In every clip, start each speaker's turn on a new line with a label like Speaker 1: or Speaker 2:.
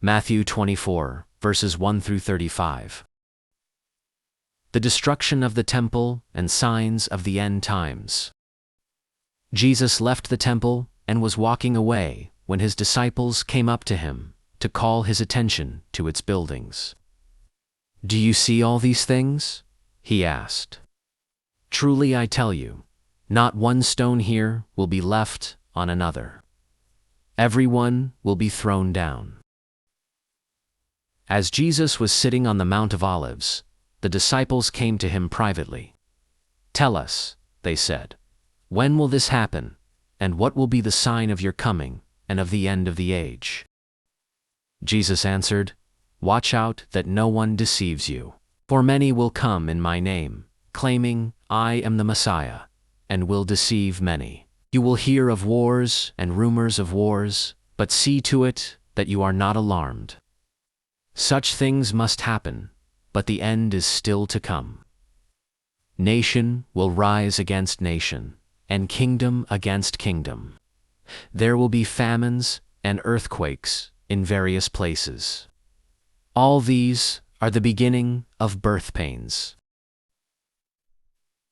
Speaker 1: Matthew 24, verses 1 through 35. The destruction of the temple and signs of the end times. Jesus left the temple and was walking away when his disciples came up to him to call his attention to its buildings. "Do you see all these things?" he asked. "Truly I tell you, not one stone here will be left on another. Every one will be thrown down." As Jesus was sitting on the Mount of Olives, the disciples came to him privately. "Tell us," they said, "when will this happen, and what will be the sign of your coming and of the end of the age?" Jesus answered, "Watch out that no one deceives you. For many will come in my name, claiming, 'I am the Messiah,' and will deceive many. You will hear of wars and rumors of wars, but see to it that you are not alarmed. Such things must happen, but the end is still to come. Nation will rise against nation, and kingdom against kingdom. There will be famines and earthquakes in various places. All these are the beginning of birth pains.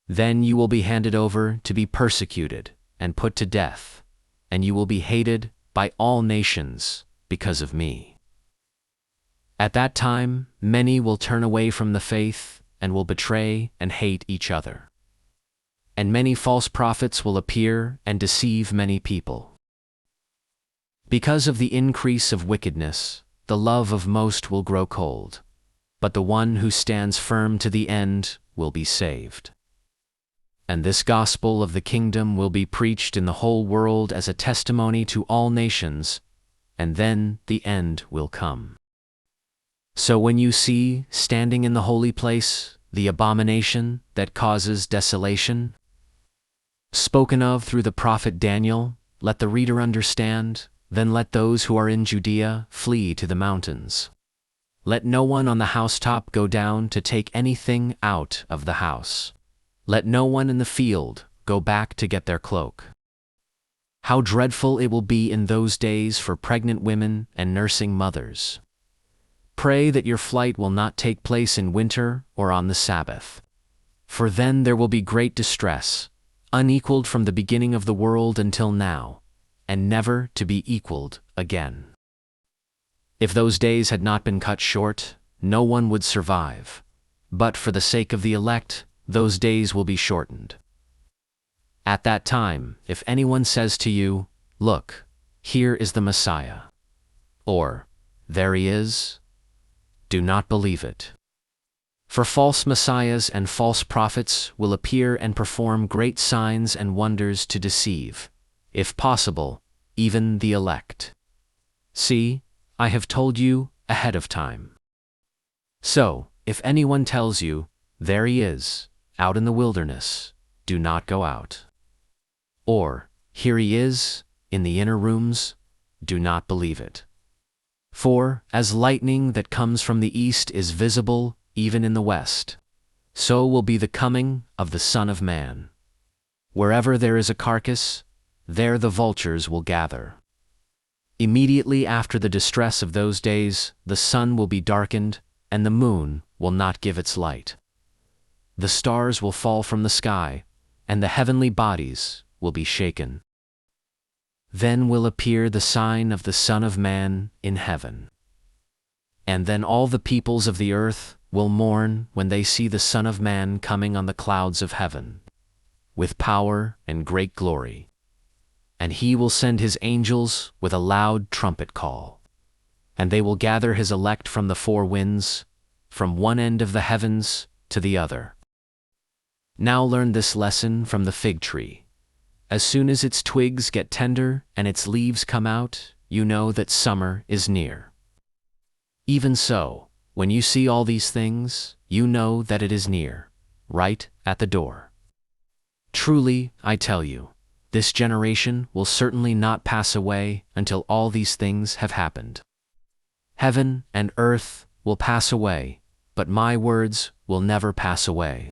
Speaker 1: Then you will be handed over to be persecuted and put to death, and you will be hated by all nations because of me. At that time, many will turn away from the faith and will betray and hate each other. And many false prophets will appear and deceive many people. Because of the increase of wickedness, the love of most will grow cold, but the one who stands firm to the end will be saved. And this gospel of the kingdom will be preached in the whole world as a testimony to all nations, and then the end will come. So when you see, standing in the holy place, the abomination that causes desolation, spoken of through the prophet Daniel, let the reader understand, then let those who are in Judea flee to the mountains. Let no one on the housetop go down to take anything out of the house. Let no one in the field go back to get their cloak. How dreadful it will be in those days for pregnant women and nursing mothers. Pray that your flight will not take place in winter or on the Sabbath. For then there will be great distress, unequaled from the beginning of the world until now, and never to be equaled again. If those days had not been cut short, no one would survive. But for the sake of the elect, those days will be shortened. At that time, if anyone says to you, 'Look, here is the Messiah,' or 'There he is,' do not believe it. For false messiahs and false prophets will appear and perform great signs and wonders to deceive, if possible, even the elect. See, I have told you ahead of time. So, if anyone tells you, 'There he is, out in the wilderness,' do not go out. Or, 'Here he is, in the inner rooms,' do not believe it. For, as lightning that comes from the east is visible even in the west, so will be the coming of the Son of Man. Wherever there is a carcass, there the vultures will gather. Immediately after the distress of those days, the sun will be darkened, and the moon will not give its light. The stars will fall from the sky, and the heavenly bodies will be shaken. Then will appear the sign of the Son of Man in heaven. And then all the peoples of the earth will mourn when they see the Son of Man coming on the clouds of heaven, with power and great glory. And he will send his angels with a loud trumpet call. And they will gather his elect from the four winds, from one end of the heavens to the other. Now learn this lesson from the fig tree. As soon as its twigs get tender and its leaves come out, you know that summer is near. Even so, when you see all these things, you know that it is near, right at the door. Truly, I tell you, this generation will certainly not pass away until all these things have happened. Heaven and earth will pass away, but my words will never pass away.